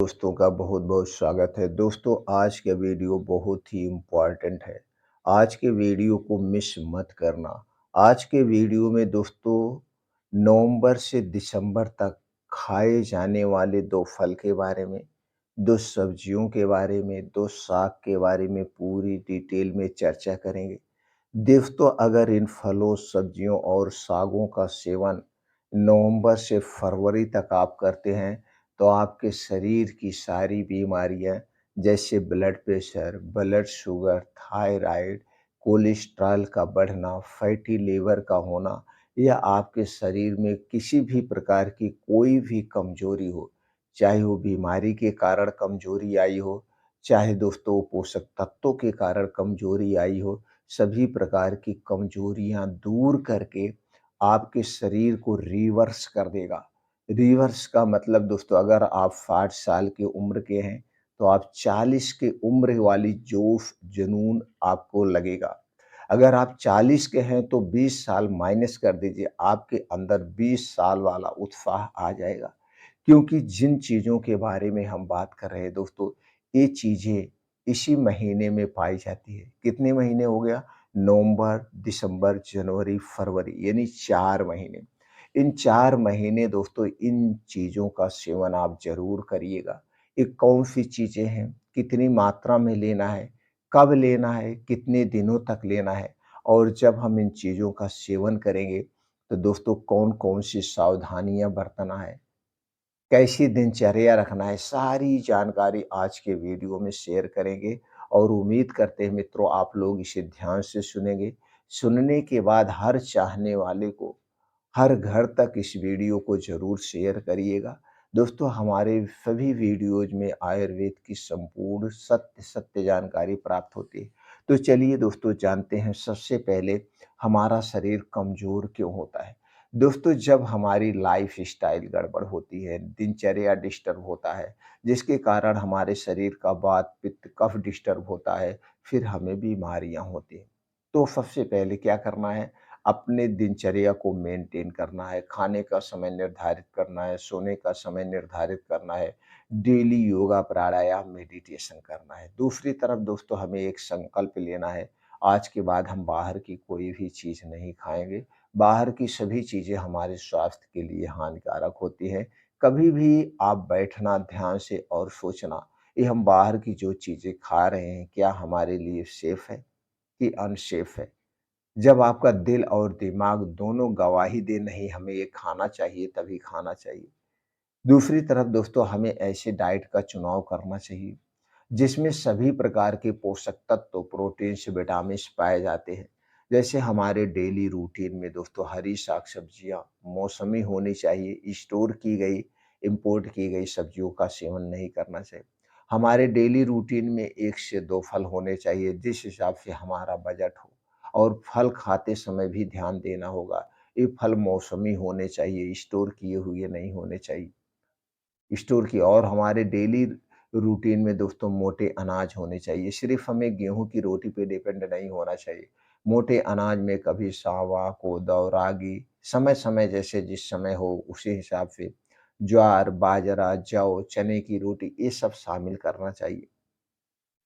दोस्तों का बहुत बहुत स्वागत है। दोस्तों, आज का वीडियो बहुत ही इम्पोर्टेंट है। आज के वीडियो को मिस मत करना। आज के वीडियो में दोस्तों नवंबर से दिसंबर तक खाए जाने वाले 2 फल के बारे में, 2 सब्जियों के बारे में, 2 साग के बारे में पूरी डिटेल में चर्चा करेंगे। दोस्तों, अगर इन फलों, सब्जियों और सागों का सेवन नवंबर से फरवरी तक आप करते हैं, तो आपके शरीर की सारी बीमारियां जैसे blood pressure, blood sugar, thyroid, cholesterol का बढ़ना, फैटी लीवर का होना या आपके शरीर में किसी भी प्रकार की कोई भी कमजोरी हो, चाहे वो बीमारी के कारण कमजोरी आई हो, चाहे दोस्तों पोषक तत्वों के कारण कमजोरी आई हो, सभी प्रकार की कमजोरियां दूर करके आपके शरीर को रिवर्स कर देगा। रिवर्स का मतलब दोस्तों, अगर आप 60 साल की उम्र के हैं, तो आप 40 की उम्र वाली जोश, जुनून आपको लगेगा। अगर आप 40 के हैं, तो 20 साल माइनस कर दीजिए, आपके अंदर 20 साल वाला उत्साह आ जाएगा। क्योंकि जिन चीज़ों के बारे में हम बात कर रहे हैं दोस्तों, ये चीज़ें इसी महीने में पाई जाती है। कितने महीने हो गया? नवंबर, दिसंबर, जनवरी, फरवरी, यानी 4 महीने। इन 4 महीने दोस्तों इन चीज़ों का सेवन आप ज़रूर करिएगा। ये कौन-सी चीज़ें हैं, कितनी मात्रा में लेना है, कब लेना है, कितने दिनों तक लेना है और जब हम इन चीज़ों का सेवन करेंगे, तो दोस्तों कौन-कौन सी सावधानियाँ बरतना है, कैसी दिनचर्या रखना है, सारी जानकारी आज के वीडियो में शेयर करेंगे और उम्मीद करते हैं मित्रों आप लोग इसे ध्यान से सुनेंगे। सुनने के बाद हर चाहने वाले को, हर घर तक इस वीडियो को ज़रूर शेयर करिएगा। दोस्तों, हमारे सभी वीडियोज़ में आयुर्वेद की संपूर्ण सत्य सत्य जानकारी प्राप्त होती है। तो चलिए दोस्तों जानते हैं सबसे पहले हमारा शरीर कमज़ोर क्यों होता है। दोस्तों, जब हमारी लाइफ़स्टाइल गड़बड़ होती है, दिनचर्या डिस्टर्ब होता है, जिसके कारण हमारे शरीर का वात, पित्त, कफ डिस्टर्ब होता है, फिर हमें बीमारियाँ होती हैं। तो सबसे पहले क्या करना है, अपने दिनचर्या को मेंटेन करना है, खाने का समय निर्धारित करना है, सोने का समय निर्धारित करना है, डेली योगा, प्राणायाम, मेडिटेशन करना है। दूसरी तरफ दोस्तों हमें एक संकल्प लेना है, आज के बाद हम बाहर की कोई भी चीज़ नहीं खाएँगे। बाहर की सभी चीज़ें हमारे स्वास्थ्य के लिए हानिकारक होती हैं। कभी भी आप बैठना ध्यान से और सोचना, ये हम बाहर की जो चीज़ें खा रहे हैं, क्या हमारे लिए सेफ़ है कि अनसेफ़ है? जब आपका दिल और दिमाग दोनों गवाही दे नहीं हमें ये खाना चाहिए तभी खाना चाहिए। दूसरी तरफ दोस्तों हमें ऐसे डाइट का चुनाव करना चाहिए जिसमें सभी प्रकार के पोषक तत्व, प्रोटीन्स, विटामिन्स पाए जाते हैं। जैसे हमारे डेली रूटीन में दोस्तों हरी साग-सब्जियाँ मौसमी होनी चाहिए, स्टोर की गई, इम्पोर्ट की गई सब्जियों का सेवन नहीं करना चाहिए। हमारे डेली रूटीन में 1 से 2 फल होने चाहिए जिस हिसाब से हमारा बजट हो और फल खाते समय भी ध्यान देना होगा। ये फल मौसमी होने चाहिए, स्टोर किए हुए नहीं होने चाहिए। स्टोर किया और हमारे डेली रूटीन में दोस्तों मोटे अनाज होने चाहिए। सिर्फ़ हमें गेहूँ की रोटी पे डिपेंड नहीं होना चाहिए। मोटे अनाज में कभी सावा, कोदौ, रागी, समय-समय जैसे जिस समय हो उसी हिसाब से ज्वार, बाजरा, जौ, चने की रोटी ये सब शामिल करना चाहिए।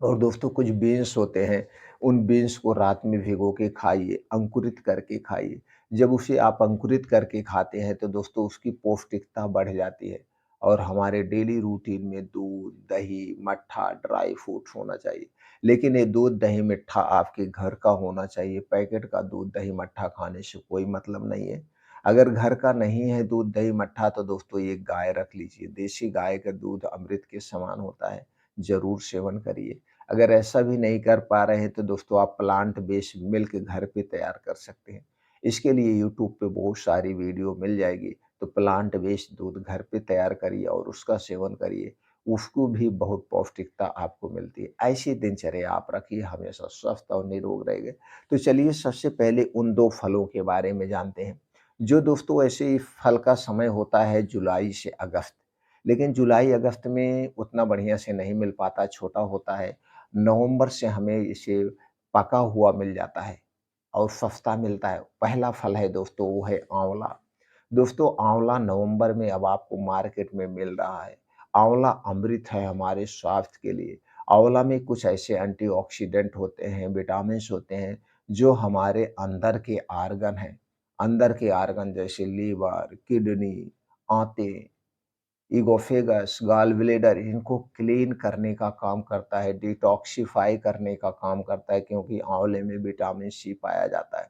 और दोस्तों कुछ बीन्स होते हैं, उन बीन्स को रात में भिगो के खाइए, अंकुरित करके खाइए। जब उसे आप अंकुरित करके खाते हैं तो दोस्तों उसकी पौष्टिकता बढ़ जाती है और हमारे डेली रूटीन में दूध, दही, मट्ठा, ड्राई फ्रूट्स होना चाहिए। लेकिन ये दूध, दही, मट्ठा आपके घर का होना चाहिए, पैकेट का दूध, दही, मट्ठा खाने से कोई मतलब नहीं है। अगर घर का नहीं है दूध, दही, मट्ठा तो दोस्तों एक गाय रख लीजिए, देसी गाय का दूध अमृत के समान होता है, ज़रूर सेवन करिए। अगर ऐसा भी नहीं कर पा रहे हैं तो दोस्तों आप प्लांट बेस्ड मिल्क घर पे तैयार कर सकते हैं। इसके लिए यूट्यूब पे बहुत सारी वीडियो मिल जाएगी, तो प्लांट बेस्ड दूध घर पे तैयार करिए और उसका सेवन करिए। उसको भी बहुत पौष्टिकता आपको मिलती है। ऐसी दिनचर्या आप रखिए, हमेशा स्वस्थ और निरोग रहेंगे। तो चलिए सबसे पहले उन 2 फलों के बारे में जानते हैं, जो दोस्तों ऐसे ही फल का समय होता है जुलाई से अगस्त। लेकिन जुलाई-अगस्त में उतना बढ़िया से नहीं मिल पाता, छोटा होता है। नवंबर से हमें इसे पका हुआ मिल जाता है और सस्ता मिलता है। पहला फल है दोस्तों वो है आँवला। दोस्तों आँवला नवंबर में अब आपको मार्केट में मिल रहा है आंवला अमृत है हमारे स्वास्थ्य के लिए। आंवला में कुछ ऐसे एंटीऑक्सीडेंट होते हैं, विटामिन्स होते हैं, जो हमारे अंदर के ऑर्गन हैं, अंदर के ऑर्गन जैसे लीवर, किडनी, आंतें, इगोफेगस, गॉल ब्लैडर इनको क्लीन करने का काम करता है, डिटॉक्सिफाई करने का काम करता है क्योंकि आंवले में विटामिन सी पाया जाता है।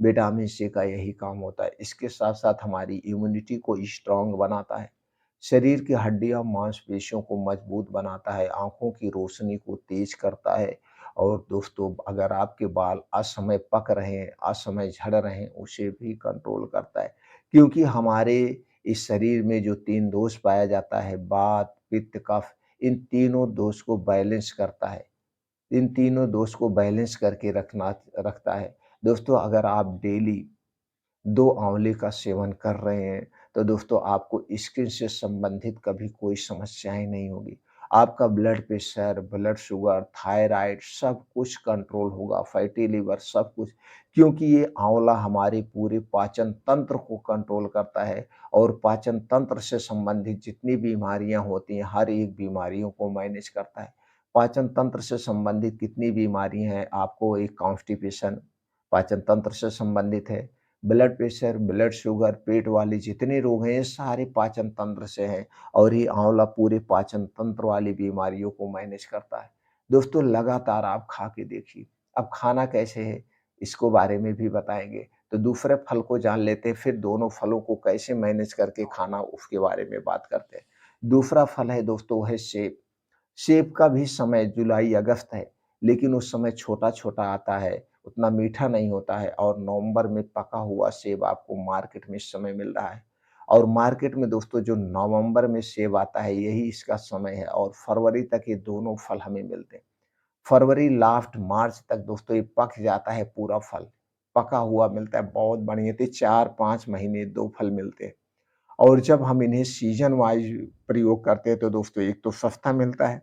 विटामिन सी का यही काम होता है। इसके साथ-साथ हमारी इम्यूनिटी को स्ट्रॉन्ग बनाता है, शरीर की हड्डियाँ, मांसपेशियों को मजबूत बनाता है, आँखों की रोशनी को तेज करता है और दोस्तों अगर आपके बाल असमय पक रहे हैं, असमय झड़ रहे हैं, उसे भी कंट्रोल करता है। क्योंकि हमारे इस शरीर में जो 3 दोष पाया जाता है, वात, पित्त, कफ, इन तीनों दोष को बैलेंस करता है। इन तीनों दोष को बैलेंस करके रखता है। दोस्तों अगर आप डेली 2 आंवले का सेवन कर रहे हैं, तो दोस्तों आपको स्किन से संबंधित कभी कोई समस्याएँ नहीं होगी। आपका blood pressure, blood sugar, thyroid सब कुछ कंट्रोल होगा, फैटी लिवर सब कुछ, क्योंकि ये आंवला हमारे पूरे पाचन तंत्र को कंट्रोल करता है और पाचन तंत्र से संबंधित जितनी बीमारियाँ होती हैं, हर एक बीमारियों को मैनेज करता है। पाचन तंत्र से संबंधित कितनी बीमारियाँ हैं, आपको एक कॉन्स्टिपेशन पाचन तंत्र से संबंधित है। ब्लड प्रेशर, ब्लड शुगर, पेट वाले जितने रोग हैं, ये सारे पाचन तंत्र से हैं और ये आंवला पूरे पाचन तंत्र वाली बीमारियों को मैनेज करता है। दोस्तों लगातार आप खा के देखिए। अब खाना कैसे है, इसको बारे में भी बताएँगे। तो दूसरे फल को जान लेते हैं, फिर दोनों फलों को कैसे मैनेज करके खाना उसके बारे में बात करते हैं। दूसरा फल है दोस्तों वो है सेब। सेब का भी समय जुलाई-अगस्त है, लेकिन उस समय छोटा-छोटा आता है, उतना मीठा नहीं होता है और नवंबर में पका हुआ सेब आपको मार्केट में इस समय मिल रहा है। और मार्केट में दोस्तों जो नवंबर में सेब आता है, यही इसका समय है और फरवरी तक ये दोनों फल हमें मिलते हैं। फरवरी लास्ट मार्च तक दोस्तों ये पक जाता है पूरा फल, पका हुआ मिलता है, बहुत बढ़िया तो 4-5 महीने 2 फल मिलते हैं। और जब हम इन्हें सीज़न वाइज़ प्रयोग करते हैं, तो दोस्तों एक तो सस्ता मिलता है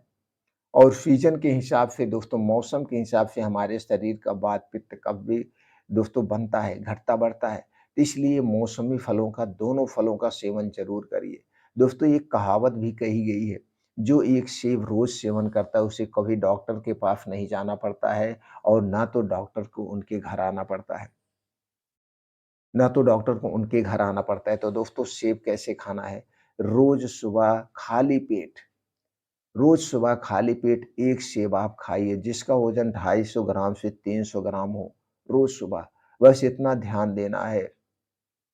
और सीज़न के हिसाब से दोस्तों मौसम के हिसाब से हमारे शरीर का वात, पित्त, कफ भी दोस्तों बनता है, घटता-बढ़ता है। तो इसलिए मौसमी फलों का दोनों फलों का सेवन ज़रूर करिए। दोस्तों एक कहावत भी कही गई है, जो एक सेब रोज़ सेवन करता है उसे कभी डॉक्टर के पास नहीं जाना पड़ता है और ना तो डॉक्टर को उनके घर आना पड़ता है। ना तो डॉक्टर को उनके घर आना पड़ता है। तो दोस्तों सेब कैसे खाना है? रोज़ सुबह खाली पेट रोज सुबह खाली पेट 1 सेब आप खाइए जिसका वज़न 250 ग्राम से 300 ग्राम हो, रोज़ सुबह। बस इतना ध्यान देना है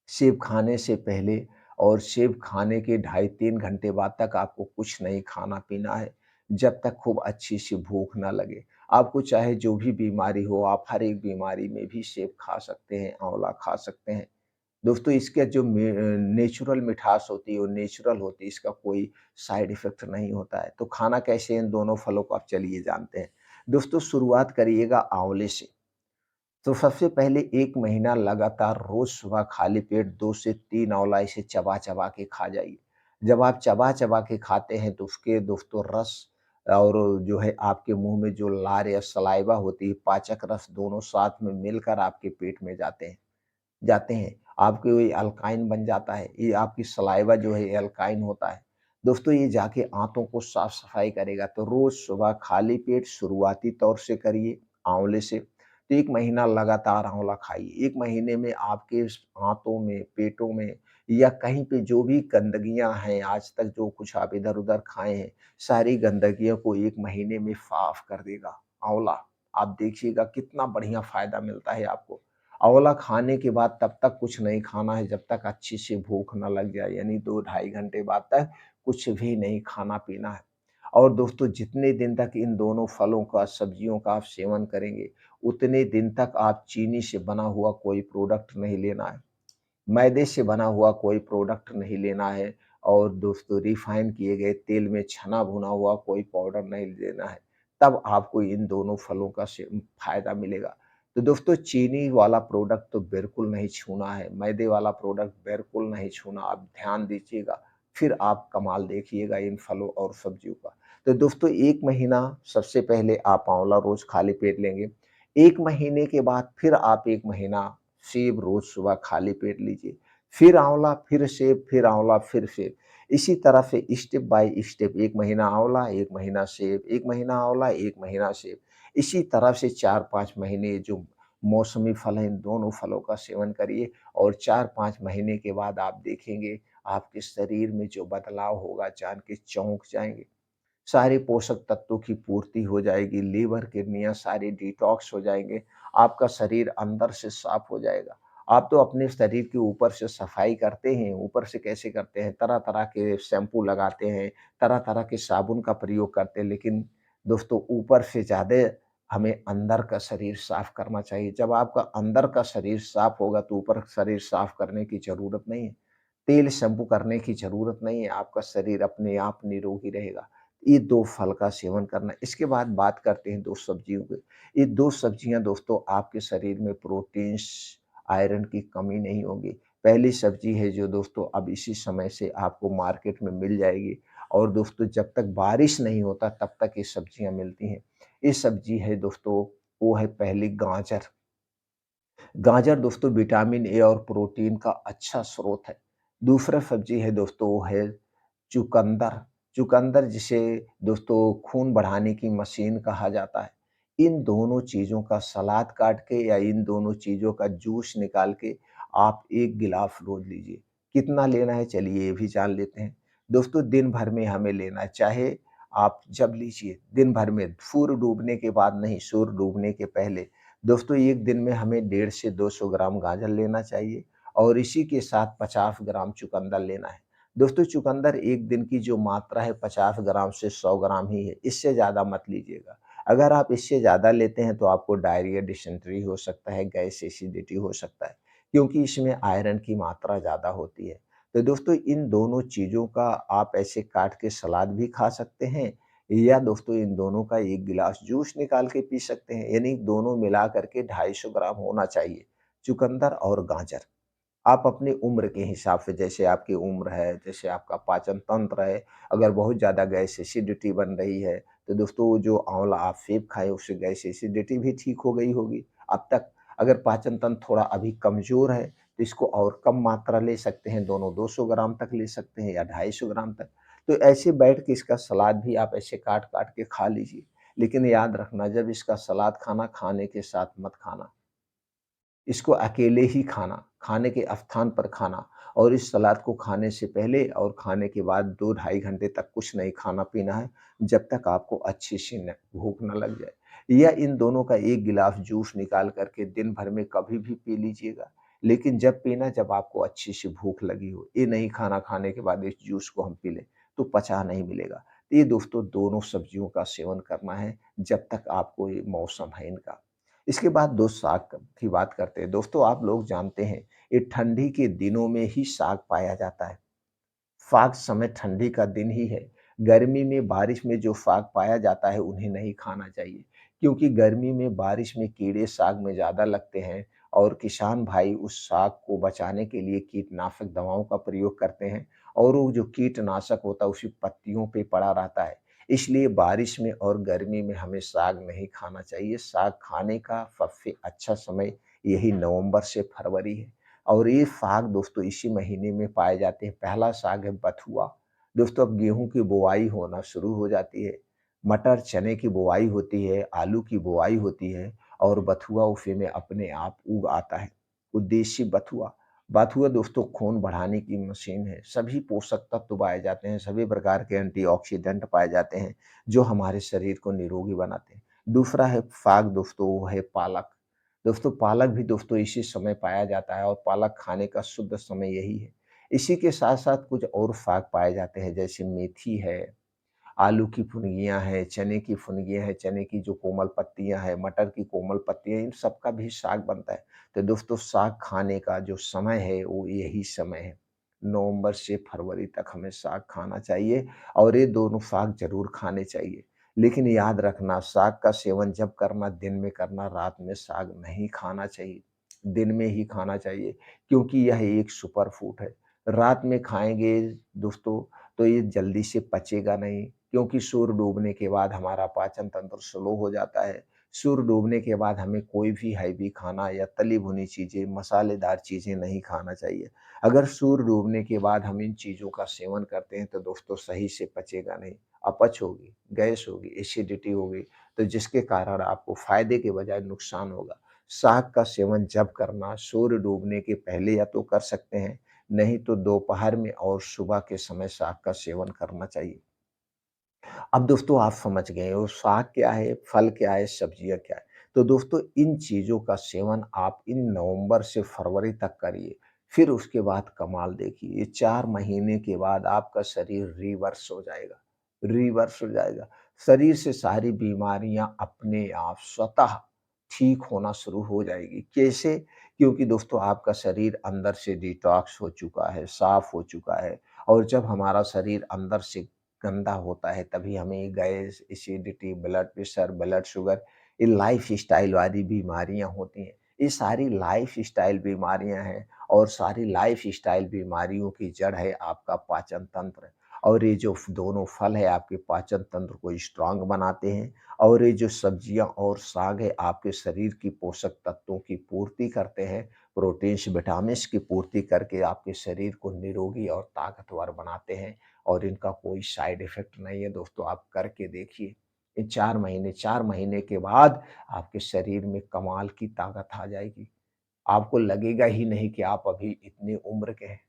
सेब खाने से पहले और सेब खाने के ढाई 3 घंटे बाद तक आपको कुछ नहीं खाना-पीना है, जब तक खूब अच्छी-सी भूख ना लगे। आपको चाहे जो भी बीमारी हो, आप हर एक बीमारी में भी सेब खा सकते हैं, आँवला खा सकते हैं। दोस्तों इसके जो नेचुरल मिठास होती है वो नेचुरल होती है, इसका कोई साइड इफ़ेक्ट नहीं होता है। तो खाना कैसे है इन दोनों फलों को आप चलिए जानते हैं। दोस्तों शुरुआत करिएगा आँवले से। तो सबसे पहले 1 महीना लगातार रोज़ सुबह खाली पेट 2 से 3 आँवला इसे चबा-चबा के खा जाइए। जब आप चबा-चबा के खाते हैं तो उसके दोस्तों रस और जो है आपके मुँह में जो लार या सलाइवा होती है, पाचक रस दोनों साथ में मिलकर आपके पेट में जाते हैं, आपके वो अल्काइन बन जाता है, ये आपकी सलाइवा जो है ये अल्काइन होता है। दोस्तों ये जाके आँतों को साफ-सफाई करेगा, तो रोज़ सुबह खाली पेट शुरुआती तौर से करिए आँवले से। तो 1 महीना लगातार आँवला खाइए, 1 महीने में आपके स आँतों में, पेटों में या कहीं पे जो भी गंदगियाँ हैं, आज तक जो कुछ आप इधर-उधर खाए हैं, सारी गंदगियों को 1 महीने में साफ कर देगा आँवला। आप देखिएगा कितना बढ़िया फ़ायदा मिलता है आपको। आँवला खाने के बाद तब तक कुछ नहीं खाना है जब तक अच्छी सी भूख ना लग जाए, यानी 2 ढाई घंटे बाद तक कुछ भी नहीं खाना-पीना है। और दोस्तों जितने दिन तक इन दोनों फलों का, सब्जियों का आप सेवन करेंगे, उतने दिन तक आप चीनी से बना हुआ कोई प्रोडक्ट नहीं लेना है। मैदे से बना हुआ कोई प्रोडक्ट नहीं लेना है और दोस्तों रिफाइन किए गए तेल में छना भुना हुआ कोई पाउडर नहीं लेना है। तब आपको इन दोनों फलों का फ़ायदा मिलेगा। तो दोस्तों चीनी वाला प्रोडक्ट तो बिल्कुल नहीं छूना है, मैदे वाला प्रोडक्ट बिल्कुल नहीं छूना, आप ध्यान दीजिएगा, फिर आप कमाल देखिएगा इन फलों और सब्जियों का। तो दोस्तों 1 महीना सबसे पहले आप आँवला रोज़ खाली पेट लेंगे। 1 महीने के बाद फिर आप 1 महीना सेब रोज़ सुबह खाली पेट लीजिए। फिर आँवला, फिर सेब, फिर आँवला, फिर सेब। इसी तरह से स्टेप बाय स्टेप 1 महीना आँवला, 1 महीना सेब, 1 महीना आँवला, 1 महीना सेब। इसी तरह से 4-5 महीने जो मौसमी फल हैं, इन दोनों फलों का सेवन करिए और 4-5 महीने के बाद आप देखेंगे आपके शरीर में जो बदलाव होगा जान के चौंक जाएँगे। सारे पोषक तत्वों की पूर्ति हो जाएगी, लीवर, किडनियाँ सारी डिटॉक्स हो जाएँगे, आपका शरीर अंदर से साफ हो जाएगा। आप तो अपने शरीर के ऊपर से सफाई करते हैं, ऊपर से कैसे करते हैं? तरह-तरह के शैम्पू लगाते हैं, तरह-तरह के साबुन का प्रयोग करते हैं, लेकिन दोस्तों ऊपर से ज़्यादा हमें अंदर का शरीर साफ करना चाहिए। जब आपका अंदर का शरीर साफ होगा, तो ऊपर शरीर साफ करने की ज़रूरत नहीं है। तेल शैम्पू करने की ज़रूरत नहीं है, आपका शरीर अपने आप निरोगी रहेगा। ये 2 फल का सेवन करना। इसके बाद बात करते हैं 2 सब्जियों की। ये 2 सब्जियाँ दोस्तों आपके शरीर में प्रोटीन्स, आयरन की कमी नहीं होगी। पहली सब्जी है जो दोस्तों अब इसी समय से आपको मार्केट में मिल जाएगी और दोस्तों जब तक बारिश नहीं होता तब तक ये सब्जियाँ मिलती हैं। ये सब्जी है दोस्तों, वो है पहली गाजर। गाजर दोस्तों विटामिन ए और प्रोटीन का अच्छा स्रोत है। दूसरा सब्जी है दोस्तों वो है चुकंदर। चुकंदर जिसे दोस्तों खून बढ़ाने की मशीन कहा जाता है। इन दोनों चीज़ों का सलाद काट के या इन दोनों चीज़ों का जूस निकाल के आप 1 गिलास रोज़ लीजिए। कितना लेना है चलिए ये भी जान लेते हैं। दोस्तों दिन भर में हमें लेना है, चाहे आप जब लीजिए, दिन भर में सूर्य डूबने के बाद नहीं, सूर्य डूबने के पहले। दोस्तों 1 दिन में हमें 150 से 200 ग्राम गाजर लेना चाहिए और इसी के साथ 50 ग्राम चुकंदर लेना है। दोस्तों चुकंदर 1 दिन की जो मात्रा है 50 ग्राम से 100 ग्राम ही है, इससे ज़्यादा मत लीजिएगा। अगर आप इससे ज़्यादा लेते हैं तो आपको डायरिया, डिसेंट्री हो सकता है, गैस, एसिडिटी हो सकता है, क्योंकि इसमें आयरन की मात्रा ज़्यादा होती है। तो दोस्तों इन दोनों चीज़ों का आप ऐसे काट के सलाद भी खा सकते हैं या दोस्तों इन दोनों का 1 गिलास जूस निकाल के पी सकते हैं, यानी दोनों मिला करके 250 ग्राम होना चाहिए, चुकंदर और गाजर। आप अपनी उम्र के हिसाब से जैसे आपकी उम्र है, जैसे आपका पाचन तंत्र है, अगर बहुत ज़्यादा गैस एसिडिटी बन रही है, तो दोस्तों वो जो आँवला आप सेब खाए उससे गैस एसिडिटी भी ठीक हो गई होगी अब तक। अगर पाचन तंत्र थोड़ा अभी कमज़ोर है, तो इसको और कम मात्रा ले सकते हैं, दोनों 200 ग्राम तक ले सकते हैं या 250 ग्राम तक। तो ऐसे बैठ के इसका सलाद भी आप ऐसे काट-काट के खा लीजिए। लेकिन याद रखना जब इसका सलाद खाना, खाने के साथ मत खाना। इसको अकेले ही खाना, खाने के स्थान पर खाना और इस सलाद को खाने से पहले और खाने के बाद 2 ढाई घंटे तक कुछ नहीं खाना-पीना है, जब तक आपको अच्छी सी न भूख ना लग जाए। या इन दोनों का 1 गिलास जूस निकाल कर के दिन भर में कभी भी पी लीजिएगा। लेकिन जब पीना जब आपको अच्छी सी भूख लगी हो, ये नहीं खाना खाने के बाद इस जूस को हम पी लें, तो पचा नहीं मिलेगा। तो ये दोस्तों दोनों सब्जियों का सेवन करना है, जब तक आपको ये मौसम है इनका। इसके बाद दो साग की बात करते हैं। दोस्तों आप लोग जानते हैं, ये ठंडी के दिनों में ही साग पाया जाता है। साग समय ठंडी का दिन ही है। गर्मी में, बारिश में जो साग पाया जाता है, उन्हें नहीं खाना चाहिए। क्योंकि गर्मी में, बारिश में कीड़े साग में ज़्यादा लगते हैं और किसान भाई उस साग को बचाने के लिए कीटनाशक दवाओं का प्रयोग करते हैं और वो जो कीटनाशक होता है, उसी पत्तियों पे पड़ा रहता है। इसलिए बारिश में और गर्मी में हमें साग नहीं खाना चाहिए। साग खाने का सबसे अच्छा समय यही नवंबर से फरवरी है। और ये साग दोस्तों इसी महीने में पाए जाते हैं। पहला साग है बथुआ। दोस्तों अब गेहूँ की बुआई होना शुरू हो जाती है। मटर, चने की बुआई होती है, आलू की बुआई होती है और बथुआ उसी में अपने आप उग आता है। वो देशी बथुआ। बथुआ दोस्तों खून बढ़ाने की मशीन है। सभी पोषक तत्व पाए जाते हैं, सभी प्रकार के एंटीऑक्सीडेंट पाए जाते हैं, जो हमारे शरीर को निरोगी बनाते हैं। दूसरा है साग दोस्तों, वो है पालक। दोस्तों पालक भी दोस्तों इसी समय पाया जाता है और पालक खाने का शुद्ध समय यही है। इसी के साथ-साथ कुछ और साग पाए जाते हैं जैसे मेथी है, आलू की फुनगियाँ हैं, चने की फुनगियाँ हैं, चने की जो कोमल पत्तियाँ हैं, मटर की कोमल पत्तियाँ, इन सब का भी साग बनता है। तो दोस्तों साग खाने का जो समय है वो यही समय है। नवंबर से फरवरी तक हमें साग खाना चाहिए और ये दोनों साग ज़रूर खाने चाहिए। लेकिन याद रखना साग का सेवन जब करना दिन में करना, रात में साग नहीं खाना चाहिए। दिन में ही खाना चाहिए क्योंकि यह एक सुपर फूड है। रात में खाएँगे दोस्तों तो ये जल्दी से पचेगा नहीं क्योंकि सूर्य डूबने के बाद हमारा पाचन तंत्र स्लो हो जाता है। सूर्य डूबने के बाद हमें कोई भी हैवी खाना या तली भुनी चीज़ें, मसालेदार चीज़ें नहीं खाना चाहिए। अगर सूर्य डूबने के बाद हम इन चीज़ों का सेवन करते हैं तो दोस्तों सही से पचेगा नहीं। अपच होगी, गैस होगी, एसिडिटी होगी, तो जिसके कारण आपको फ़ायदे के बजाय नुकसान होगा। साग का सेवन जब करना सूर्य डूबने के पहले या तो कर सकते हैं, नहीं तो दोपहर में और सुबह के समय साग का सेवन करना चाहिए। अब दोस्तों आप समझ गए हो साग क्या है, फल क्या है, सब्जियाँ क्या है। तो दोस्तों इन चीज़ों का सेवन आप इन नवंबर से फरवरी तक करिए, फिर उसके बाद कमाल देखिए। ये 4 महीने के बाद आपका शरीर रिवर्स हो जाएगा, रिवर्स हो जाएगा। शरीर से सारी बीमारियाँ अपने आप स्वतः ठीक होना शुरू हो जाएगी। कैसे? क्योंकि दोस्तों आपका शरीर अंदर से डिटॉक्स हो चुका है, साफ हो चुका है और जब हमारा शरीर अंदर से गंदा होता है तभी हमें gas, acidity, blood pressure, blood sugar ये लाइफ़स्टाइल वाली बीमारियाँ होती हैं। ये सारी लाइफ़स्टाइल बीमारियाँ हैं और सारी लाइफ़स्टाइल बीमारियों की जड़ है आपका पाचन तंत्र और ये जो दोनों फल है आपके पाचन तंत्र को स्ट्रॉन्ग बनाते हैं और ये जो सब्जियाँ और साग है आपके शरीर की पोषक तत्वों की पूर्ति करते हैं, प्रोटीन्स, विटामिन्स की पूर्ति करके आपके शरीर को निरोगी और ताकतवर बनाते हैं। और इनका कोई साइड इफ़ेक्ट नहीं है दोस्तों, आप करके देखिए। इन 4 महीने के बाद आपके शरीर में कमाल की ताकत आ जाएगी। आपको लगेगा ही नहीं कि आप अभी इतनी उम्र के हैं।